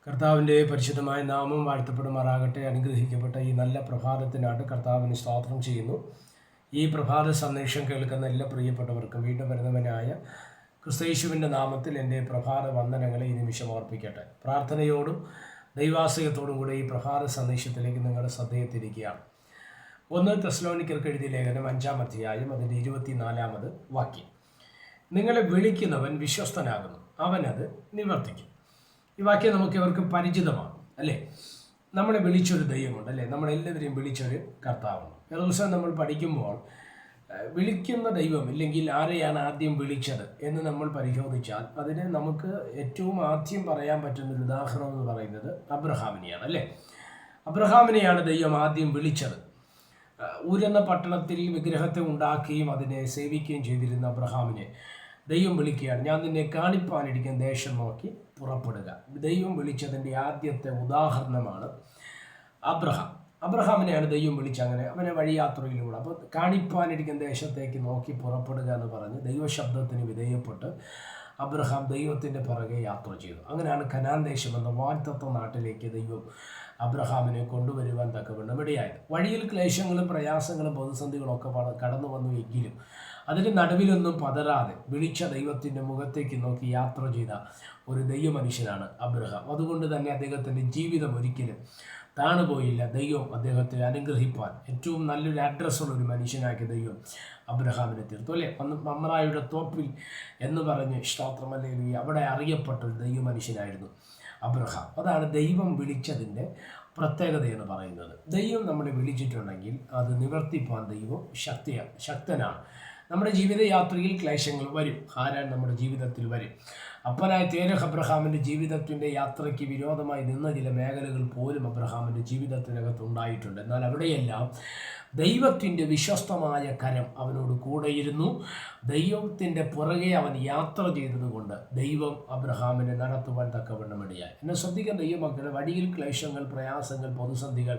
കർത്താവിൻ്റെ പരിശുദ്ധമായ നാമം വാഴ്ത്തപ്പെടുമാറാകട്ടെ. അനുഗ്രഹിക്കപ്പെട്ട ഈ നല്ല പ്രഭാതത്തിനായിട്ട് കർത്താവിന് സ്തോത്രം ചെയ്യുന്നു. ഈ പ്രഭാത സന്ദേശം കേൾക്കുന്ന എല്ലാ പ്രിയപ്പെട്ടവർക്കും വീണ്ടും വരുന്നവനായ ക്രിസ്തയേശുവിൻ്റെ നാമത്തിൽ എൻ്റെ പ്രഭാത വന്ദനങ്ങളെ ഈ നിമിഷം ഓർപ്പിക്കട്ടെ. പ്രാർത്ഥനയോടും ദൈവാശ്രയത്തോടും കൂടെ ഈ പ്രഭാത സന്ദേശത്തിലേക്ക് നിങ്ങളുടെ ശ്രദ്ധയെത്തിരിക്കുകയാണ്. 1 തെസ്സലോനിക്കർക്ക് എഴുതിയ ലേഖനം 5-ാം അധ്യായം അതിൻ്റെ 24-ാമത് വാക്യം. നിങ്ങളെ വിളിക്കുന്നവൻ വിശ്വസ്തനാകുന്നു, അവനത് നിവർത്തിക്കും. ഈ വാക്യം നമുക്ക് ഇവർക്ക് പരിചിതമാണ് അല്ലേ? നമ്മളെ വിളിച്ചൊരു ദൈവമുണ്ട് അല്ലേ? നമ്മളെല്ലാവരെയും വിളിച്ചൊരു കർത്താവുണ്ട്. ഒരു ദിവസം നമ്മൾ പഠിക്കുമ്പോൾ വിളിക്കുന്ന ദൈവം ഇല്ലെങ്കിൽ ആരെയാണ് ആദ്യം വിളിച്ചത് എന്ന് നമ്മൾ പരിശോധിച്ചാൽ അതിന് നമുക്ക് ഏറ്റവും ആദ്യം പറയാൻ പറ്റുന്നൊരു ഉദാഹരണം എന്ന് പറയുന്നത് അബ്രഹാമിനെയാണ് അല്ലേ? അബ്രഹാമിനെയാണ് ദൈവം ആദ്യം വിളിച്ചത്. ഊരെന്ന പട്ടണത്തിൽ വിഗ്രഹത്തെ ഉണ്ടാക്കുകയും അതിനെ സേവിക്കുകയും ചെയ്തിരുന്ന അബ്രഹാമിനെ ദൈവം വിളിക്കുകയാണ്. ഞാൻ നിന്നെ കാണിപ്പാനിരിക്കുന്ന ദേശം നോക്കി പുറപ്പെടുക. ദൈവം വിളിച്ചതിൻ്റെ ആദ്യത്തെ ഉദാഹരണമാണ് അബ്രഹാമിനെയാണ് ദൈവം വിളിച്ചങ്ങനെ അവനെ വഴിയാത്രയിലൂടെ അപ്പോൾ കാണിപ്പാനിരിക്കുന്ന ദേശത്തേക്ക് നോക്കി പുറപ്പെടുക എന്ന് പറഞ്ഞ് ദൈവശബ്ദത്തിന് വിധേയപ്പെട്ട് അബ്രഹാം ദൈവത്തിൻ്റെ പുറകെ യാത്ര ചെയ്തു. അങ്ങനെയാണ് കനാൻ ദേശം എന്ന വാഗ്ദത്ത നാട്ടിലേക്ക് ദൈവം അബ്രഹാമിനെ കൊണ്ടുവരുവാൻ തക്കവണ്ണം ഇടയായത്. വഴിയിൽ ക്ലേശങ്ങളും പ്രയാസങ്ങളും പ്രതിസന്ധികളും ഒക്കെ കടന്നു വന്നു എങ്കിലും അതിന് നടുവിലൊന്നും പതരാതെ വിളിച്ച ദൈവത്തിൻ്റെ മുഖത്തേക്ക് നോക്കി യാത്ര ചെയ്ത ഒരു ദൈവമനുഷ്യനാണ് അബ്രഹാം. അതുകൊണ്ട് തന്നെ അദ്ദേഹത്തിൻ്റെ ജീവിതം ഒരിക്കലും താണുപോയില്ല. ദൈവം അദ്ദേഹത്തെ അനുഗ്രഹിപ്പാൻ ഏറ്റവും നല്ലൊരു അഡ്രസ്സുള്ള ഒരു മനുഷ്യനാക്കി ദൈവം അബ്രഹാമിനെ തീർത്തു അല്ലേ? മമ്രായുടെ തോപ്പിൽ എന്ന് പറഞ്ഞ് സ്തോത്രമല്ലെങ്കിൽ അവിടെ അറിയപ്പെട്ട ഒരു ദൈവമനുഷ്യനായിരുന്നു അബ്രഹാം. അതാണ് ദൈവം വിളിച്ചതിൻ്റെ പ്രത്യേകത എന്ന് പറയുന്നത്. ദൈവം നമ്മളെ വിളിച്ചിട്ടുണ്ടെങ്കിൽ അത് നിവർത്തിപ്പാൻ ദൈവം ശക്തനാണ്. നമ്മുടെ ജീവിതയാത്രയിൽ ക്ലേശങ്ങൾ വരും. ആരാൻ നമ്മുടെ ജീവിതത്തിൽ വരും. അപ്പനായ തേരഹ് അബ്രഹാമിൻ്റെ ജീവിതത്തിൻ്റെ യാത്രയ്ക്ക് വിരോധമായി നിന്ന ചില മേഖലകൾ പോലും അബ്രഹാമിൻ്റെ ജീവിതത്തിനകത്ത് ഉണ്ടായിട്ടുണ്ട്. എന്നാൽ അവിടെയെല്ലാം ദൈവത്തിൻ്റെ വിശ്വസ്തമായ കരം അവനോട് കൂടെയിരുന്നു. ദൈവത്തിൻ്റെ പുറകെ അവൻ യാത്ര ചെയ്തതുകൊണ്ട് ദൈവം അബ്രഹാമിനെ നടത്തുവാൻ തക്കവണ്ണം ഇടയായി. എന്നെ ശ്രദ്ധിക്കാൻ ദൈവമക്കളെ, വഴിയിൽ ക്ലേശങ്ങൾ, പ്രയാസങ്ങൾ, പ്രതിസന്ധികൾ,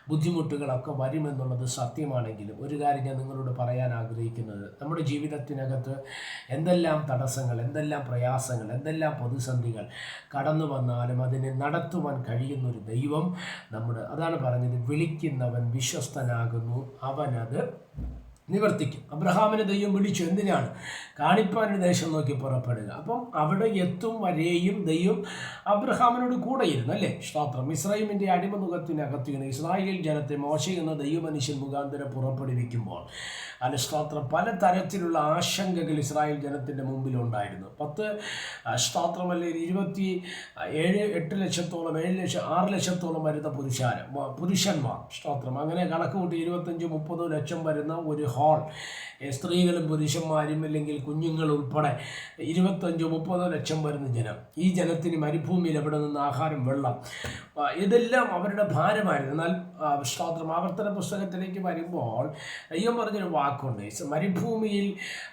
ബുദ്ധിമുട്ടുകളൊക്കെ വരുമെന്നുള്ളത് സത്യമാണെങ്കിലും ഒരു കാര്യം ഞാൻ നിങ്ങളോട് പറയാൻ ആഗ്രഹിക്കുന്നത്, നമ്മുടെ ജീവിതത്തിനകത്ത് എന്തെല്ലാം തടസ്സങ്ങൾ, എന്തെല്ലാം പ്രയാസങ്ങൾ, എന്തെല്ലാം പ്രതിസന്ധികൾ കടന്നു വന്നാലും അതിനെ നടത്തുവാൻ കഴിയുന്നൊരു ദൈവം അതാണ് പറഞ്ഞത്, വിളിക്കുന്നവൻ വിശ്വസ്തനാകുന്നു, അവനത് നിവർത്തിക്കും. അബ്രഹാമിനെ ദൈവം വിളിച്ചു. എന്തിനാണ്? കാണിപ്പാനൊരു ദേശം നോക്കി പുറപ്പെടുക. അപ്പം അവിടെ എത്തും വരെയും ദൈവം അബ്രഹാമിനോട് കൂടെ ഇരുന്നു അല്ലേ? സ്തോത്രം. ഇസ്രായേലിൻ്റെ അടിമനുഖത്തിനകത്തുനിന്ന് ഇസ്രായേൽ ജനത്തെ മോശ എന്ന ദൈവമനുഷ്യൻ മുഖാന്തരം പുറപ്പെടുവിക്കുമ്പോൾ സ്തോത്രം പലതരത്തിലുള്ള ആശങ്കകൾ ഇസ്രായേൽ ജനത്തിൻ്റെ മുമ്പിലുണ്ടായിരുന്നു. 8 ലക്ഷത്തോളം 6 ലക്ഷത്തോളം വരുന്ന പുരുഷന്മാർ സ്തോത്രം. അങ്ങനെ കണക്ക് കൂട്ടി 25-30 ലക്ഷം വരുന്ന ഒരു ഹാൾ, സ്ത്രീകളും പുരുഷന്മാരും അല്ലെങ്കിൽ കുഞ്ഞുങ്ങൾ ഉൾപ്പെടെ 25-30 ലക്ഷം വരുന്ന ജനം. ഈ ജനത്തിന് മരുഭൂമിയിൽ എവിടെ നിന്ന് ആഹാരം, വെള്ളം, ഇതെല്ലാം അവരുടെ ഭാരമായിരുന്നു. എന്നാൽ സ്തോത്രം ആവർത്തന പുസ്തകത്തിലേക്ക് വരുമ്പോൾ ദൈവം പറഞ്ഞൊരു വാക്കുണ്ട്, മരുഭൂമിയിൽ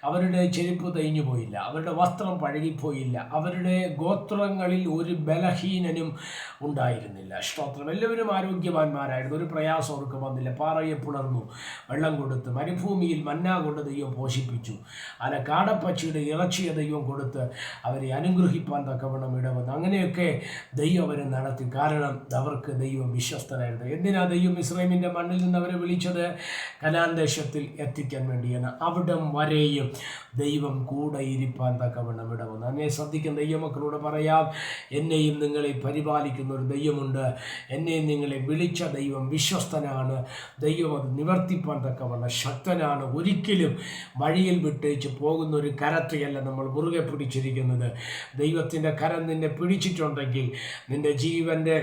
അവരുടെ ചെരുപ്പ് തേഞ്ഞു പോയില്ല, അവരുടെ വസ്ത്രം പഴകിപ്പോയില്ല, അവരുടെ ഗോത്രങ്ങളിൽ ഒരു ബലഹീനനും ഉണ്ടായിരുന്നില്ല. സ്തോത്രം. എല്ലാവരും ആരോഗ്യവാന്മാരായിരുന്നു. ഒരു പ്രയാസം അവർക്ക് വന്നില്ല. പാറയെ പുലർന്നു വെള്ളം കൊടുത്ത് മരുഭൂമിയിൽ മന്ന കൊണ്ട് ദൈവം പോഷിപ്പിച്ചു. കാടപ്പച്ചിയുടെ ഇറച്ചിയ ദൈവം കൊടുത്ത് അവരെ അനുഗ്രഹിപ്പാൻ തക്കവണ്ണം ഇടവന്നു. അങ്ങനെയൊക്കെ ദൈവം അവരെ നടത്തി. കാരണം അവർക്ക് ദൈവം വിശ്വസ്തനായിരുന്നു. എന്തിനാ ദൈവം ഇസ്രായേലിൻ്റെ മണ്ണിൽ നിന്ന് അവരെ വിളിച്ചത്? കനാൻ ദേശത്തിൽ എത്തിക്കാൻ വേണ്ടിയാണ്. അവിടം വരെയും ദൈവം കൂടെ ഇരിപ്പാൻ തക്കവണ്ണം ഇടവന്നു. എന്നെ ശ്രദ്ധിക്കുന്ന ദൈവമക്കളോട് പറയാം, എന്നെയും നിങ്ങളെ പരിപാലിക്കുന്ന ഒരു ദൈവമുണ്ട്. എന്നെയും നിങ്ങളെ വിളിച്ച ദൈവം വിശ്വസ്തനാണ്. ദൈവം അത് നിവർത്തിപ്പാൻ തക്കവണ്ണം ശക്തനാണ്. ഒരിക്കലും വഴിയിൽ വിട്ടേച്ച് പോകുന്ന ഒരു കരത്തെയല്ല നമ്മൾ മുറുകെ പിടിച്ചിരിക്കുന്നത്. ദൈവത്തിൻ്റെ കരം നിന്നെ പിടിച്ചിട്ടുണ്ടെങ്കിൽ നിൻ്റെ ജീവൻ്റെ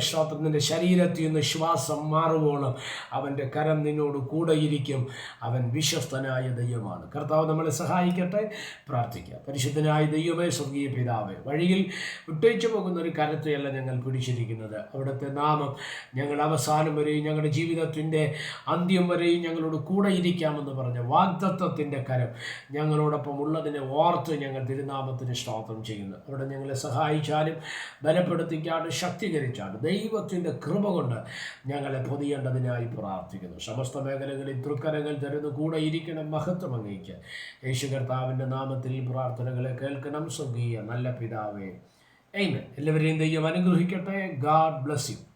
നിൻ്റെ ശരീരത്തിൽ നിന്ന് ശ്വാസം മാറുവോളം അവൻ്റെ കരം നിന്നോട് കൂടെയിരിക്കും. അവൻ വിശ്വസ്തനായ ദൈവമാണ്. കർത്താവ് നമ്മളെ സഹായിക്കട്ടെ. പ്രാർത്ഥിക്കാം. പരിശുദ്ധനായ ദൈവമേ, സ്വർഗീയ പിതാവേ, വഴിയിൽ വിട്ടേച്ചു പോകുന്ന ഒരു കരത്തെയല്ല ഞങ്ങൾ പിടിച്ചിരിക്കുന്നത്. അവിടുത്തെ നാമം ഞങ്ങൾ അവസാനം വരെയും ഞങ്ങളുടെ ജീവിതത്തിൻ്റെ അന്ത്യം വരെയും ഞങ്ങളോട് കൂടെ ഇരിക്കാമെന്ന് പറഞ്ഞ വാഗ്ദത്തത്തിൻ്റെ കരം ഞങ്ങളോടൊപ്പം ഉള്ളതിനെ ഓർത്ത് ഞങ്ങൾ തിരുനാമത്തിന് സ്തോത്രം ചെയ്യുന്നു. അവിടെ ഞങ്ങളെ സഹായിച്ചാലും ബലപ്പെടുത്തിക്കാണ്ട് ശക്തീകരിച്ചാണ്ട് ദൈവത്തിൻ്റെ കൃപ കൊണ്ട് ഞങ്ങളെ പൊതിയേണ്ടതിനായി പ്രാർത്ഥിക്കുന്നു. സമസ്ത മേഖലകളിൽ തൃക്കരങ്ങൾ തരുന്നു. കൂടെ ഇരിക്കണം. മഹത്വം അങ്ങേക്ക്. യേശു കർത്താവിൻ്റെ നാമത്തിൽ പ്രാർത്ഥനകളെ കേൾക്കണം. സ്വർഗീയ നല്ല പിതാവേ, എല്ലാവരെയും ദൈവം അനുഗ്രഹിക്കട്ടെ. God bless you.